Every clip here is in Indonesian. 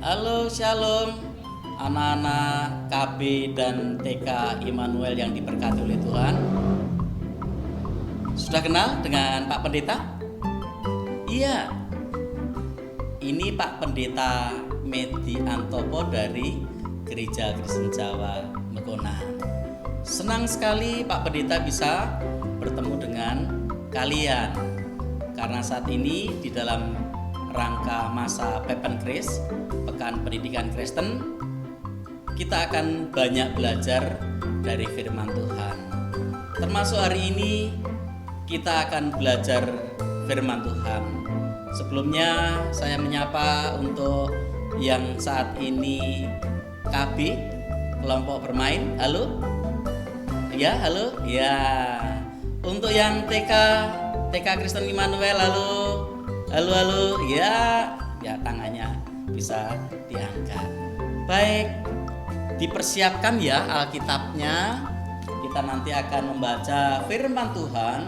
Halo, Shalom anak-anak KB dan TK Immanuel yang diberkati oleh Tuhan. Sudah kenal dengan Pak Pendeta? Iya, ini Pak Pendeta Medi Antopo dari Gereja Kristen Jawa Mekona. Senang sekali Pak Pendeta bisa bertemu dengan kalian, karena saat ini di dalam rangka masa Pepenkris, Pekan Pendidikan Kristen, kita akan banyak belajar dari firman Tuhan. Termasuk hari ini kita akan belajar firman Tuhan. Sebelumnya saya menyapa untuk yang saat ini KB, kelompok bermain. Halo? Ya, halo? Ya. Untuk yang TK Kristen Immanuel, halo? Halo, ya tangannya bisa diangkat. Baik, dipersiapkan ya Alkitabnya. Kita nanti akan membaca firman Tuhan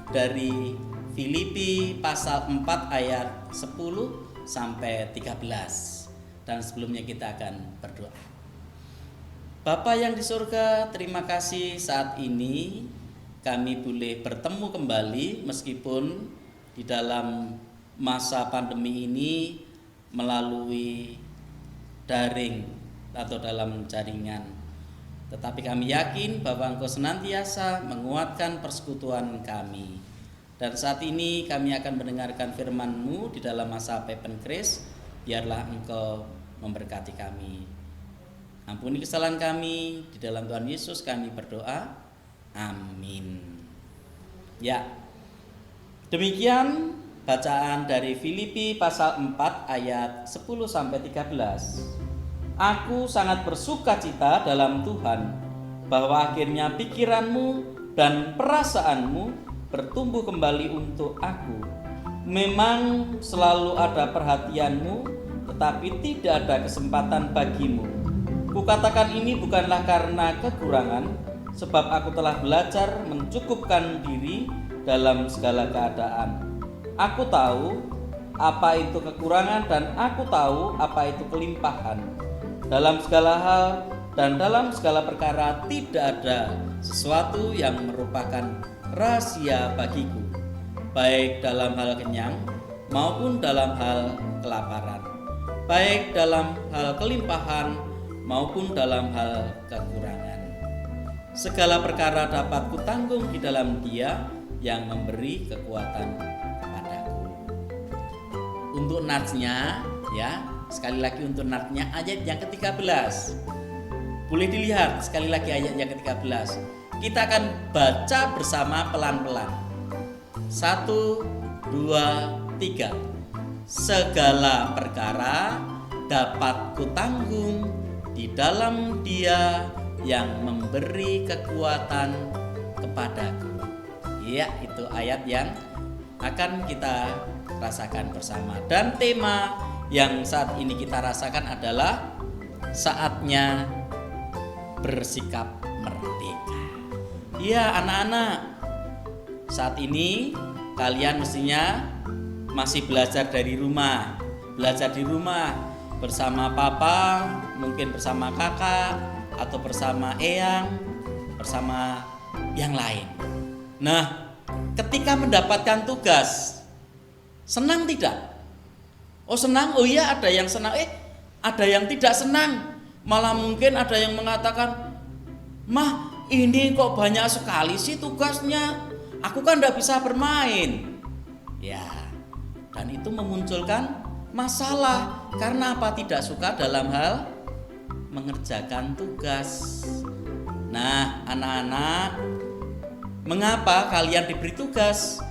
dari Filipi pasal 4 ayat 10 sampai 13. Dan sebelumnya kita akan berdoa. Bapa yang di surga, terima kasih saat ini kami boleh bertemu kembali meskipun di dalam masa pandemi ini melalui daring atau dalam jaringan. Tetapi kami yakin bahwa Engkau senantiasa menguatkan persekutuan kami. Dan saat ini kami akan mendengarkan firman-Mu di dalam masa Pepenkris. Biarlah Engkau memberkati kami. Ampuni kesalahan kami, di dalam Tuhan Yesus kami berdoa. Amin. Ya. Demikian bacaan dari Filipi pasal 4 ayat 10 sampai 13. Aku sangat bersukacita dalam Tuhan bahwa akhirnya pikiranmu dan perasaanmu bertumbuh kembali untuk aku. Memang selalu ada perhatianmu, tetapi tidak ada kesempatan bagimu. Kukatakan ini bukanlah karena kekurangan, sebab aku telah belajar mencukupkan diri dalam segala keadaan. Aku tahu apa itu kekurangan dan aku tahu apa itu kelimpahan. Dalam segala hal dan dalam segala perkara tidak ada sesuatu yang merupakan rahasia bagiku, baik dalam hal kenyang maupun dalam hal kelaparan, baik dalam hal kelimpahan maupun dalam hal kekurangan. Segala perkara dapat kutanggung di dalam Dia yang memberi kekuatan kepadaku. Untuk natsnya ya, sekali lagi untuk natsnya ayat yang ke-13. Boleh dilihat sekali lagi ayat yang ke-13. Kita akan baca bersama pelan-pelan. 1, 2, 3. Segala perkara dapat kutanggung di dalam Dia yang memberi kekuatan kepadaku. Ya, itu ayat yang akan kita rasakan bersama. Dan tema yang saat ini kita rasakan adalah saatnya bersikap merdeka. Ya, anak-anak, saat ini kalian mestinya masih belajar dari rumah. Belajar di rumah bersama papa, mungkin bersama kakak, atau bersama eyang, bersama yang lain. Nah, ketika mendapatkan tugas, senang tidak? Oh senang, oh iya ada yang senang, ada yang tidak senang. Malah mungkin ada yang mengatakan, "Mah, ini kok banyak sekali sih tugasnya, aku kan tidak bisa bermain." Ya, dan itu memunculkan masalah. Karena apa? Tidak suka dalam hal mengerjakan tugas. Nah, anak-anak, mengapa kalian diberi tugas?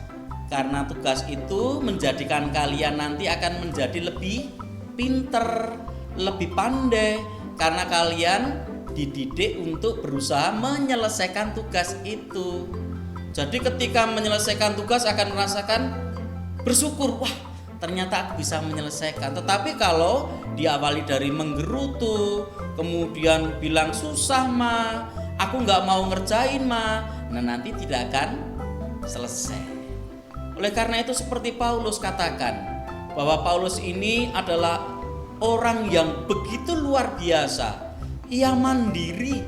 Karena tugas itu menjadikan kalian nanti akan menjadi lebih pinter, lebih pandai, karena kalian dididik untuk berusaha menyelesaikan tugas itu. Jadi ketika menyelesaikan tugas akan merasakan bersyukur, wah ternyata aku bisa menyelesaikan. Tetapi kalau diawali dari menggerutu, kemudian bilang susah mah, aku gak mau ngerjain mah, nah nanti tidak akan selesai. Oleh karena itu seperti Paulus katakan, bahwa Paulus ini adalah orang yang begitu luar biasa. Ia mandiri,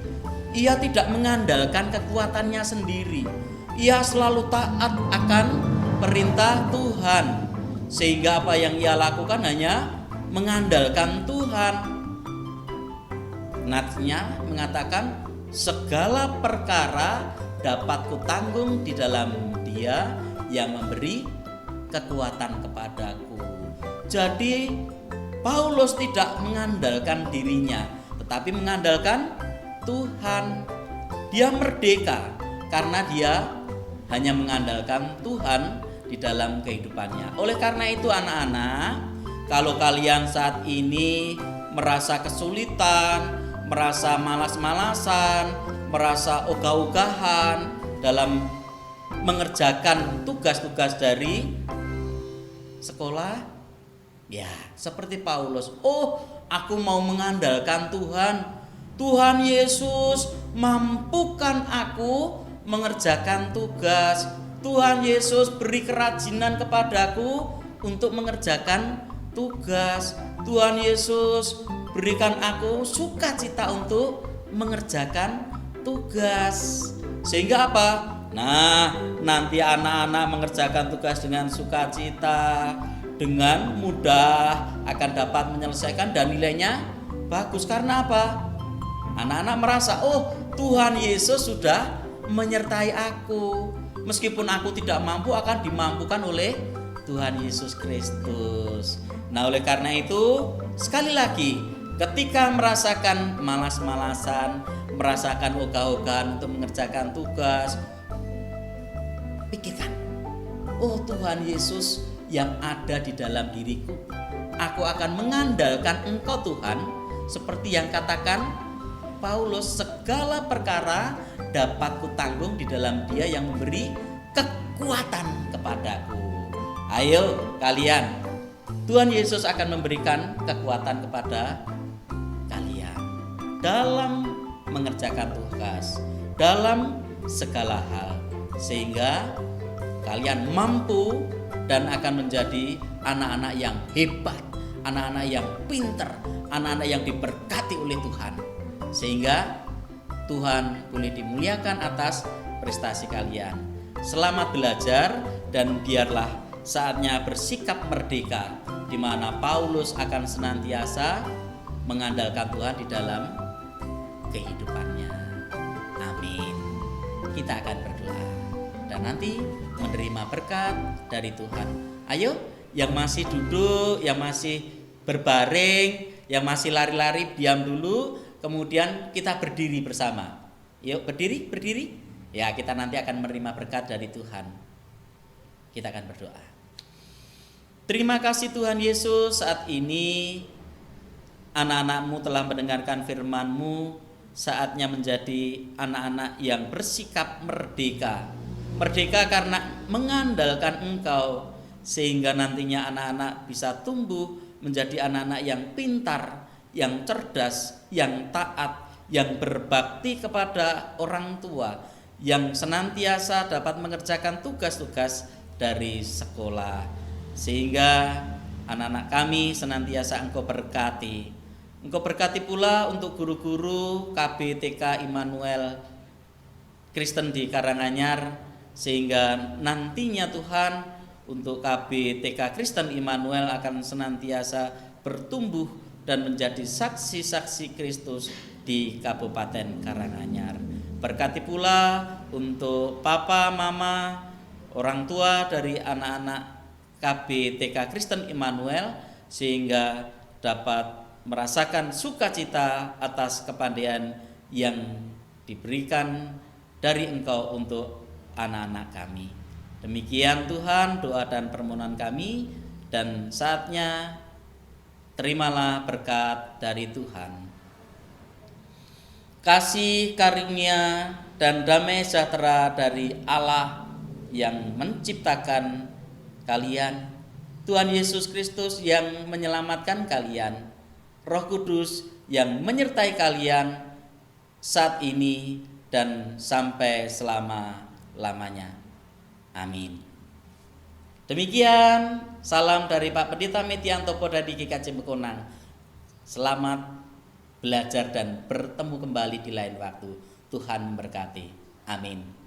ia tidak mengandalkan kekuatannya sendiri. Ia selalu taat akan perintah Tuhan. Sehingga apa yang ia lakukan hanya mengandalkan Tuhan. Natsnya mengatakan, segala perkara dapat kutanggung di dalam Dia yang memberi kekuatan kepadaku. Jadi Paulus tidak mengandalkan dirinya, tetapi mengandalkan Tuhan. Dia merdeka karena dia hanya mengandalkan Tuhan di dalam kehidupannya. Oleh karena itu anak-anak, kalau kalian saat ini merasa kesulitan, merasa malas-malasan, merasa ogah-ogahan dalam mengerjakan tugas-tugas dari sekolah, ya seperti Paulus, aku mau mengandalkan Tuhan. Tuhan Yesus mampukan aku mengerjakan tugas. Tuhan Yesus beri kerajinan kepadaku untuk mengerjakan tugas. Tuhan Yesus berikan aku sukacita untuk mengerjakan tugas. Sehingga apa? Nah, nanti anak-anak mengerjakan tugas dengan sukacita, dengan mudah akan dapat menyelesaikan dan nilainya bagus. Karena apa? Anak-anak merasa, Tuhan Yesus sudah menyertai aku. Meskipun aku tidak mampu, akan dimampukan oleh Tuhan Yesus Kristus. Nah, oleh karena itu, sekali lagi, ketika merasakan malas-malasan, merasakan ogah-ogahan untuk mengerjakan tugas, pikirkan, Tuhan Yesus yang ada di dalam diriku. Aku akan mengandalkan Engkau Tuhan, seperti yang katakan Paulus, segala perkara dapat kutanggung di dalam Dia yang memberi kekuatan kepadaku. Ayo kalian, Tuhan Yesus akan memberikan kekuatan kepada kalian dalam mengerjakan tugas, dalam segala hal, sehingga kalian mampu dan akan menjadi anak-anak yang hebat, anak-anak yang pintar, anak-anak yang diberkati oleh Tuhan, sehingga Tuhan boleh dimuliakan atas prestasi kalian. Selamat belajar dan biarlah saatnya bersikap merdeka, di mana Paulus akan senantiasa mengandalkan Tuhan di dalam kehidupannya. Amin. Kita akan berdoa dan nanti menerima berkat dari Tuhan. Ayo, yang masih duduk, yang masih berbaring, yang masih lari-lari, diam dulu. Kemudian kita berdiri bersama. Yuk berdiri. Ya, kita nanti akan menerima berkat dari Tuhan. Kita akan berdoa. Terima kasih Tuhan Yesus, saat ini anak-anak-Mu telah mendengarkan firman-Mu. Saatnya menjadi anak-anak yang bersikap merdeka. Merdeka karena mengandalkan Engkau, sehingga nantinya anak-anak bisa tumbuh menjadi anak-anak yang pintar, yang cerdas, yang taat, yang berbakti kepada orang tua, yang senantiasa dapat mengerjakan tugas-tugas dari sekolah, sehingga anak-anak kami senantiasa Engkau berkati. Engkau berkati pula untuk guru-guru KBTK Immanuel Kristen di Karanganyar, sehingga nantinya Tuhan untuk KBTK Kristen Immanuel akan senantiasa bertumbuh dan menjadi saksi-saksi Kristus di Kabupaten Karanganyar. Berkati pula untuk papa, mama, orang tua dari anak-anak KBTK Kristen Immanuel, sehingga dapat merasakan sukacita atas kepandaian yang diberikan dari Engkau untuk anak-anak kami. Demikian Tuhan doa dan permohonan kami, dan saatnya terimalah berkat dari Tuhan. Kasih karunia dan damai sejahtera dari Allah yang menciptakan kalian, Tuhan Yesus Kristus yang menyelamatkan kalian, Roh Kudus yang menyertai kalian saat ini dan sampai selama-lamanya. Amin. Demikian salam dari Pak Pendeta Metianto Poda di GKJ Bekonang. Selamat belajar dan bertemu kembali di lain waktu. Tuhan memberkati. Amin.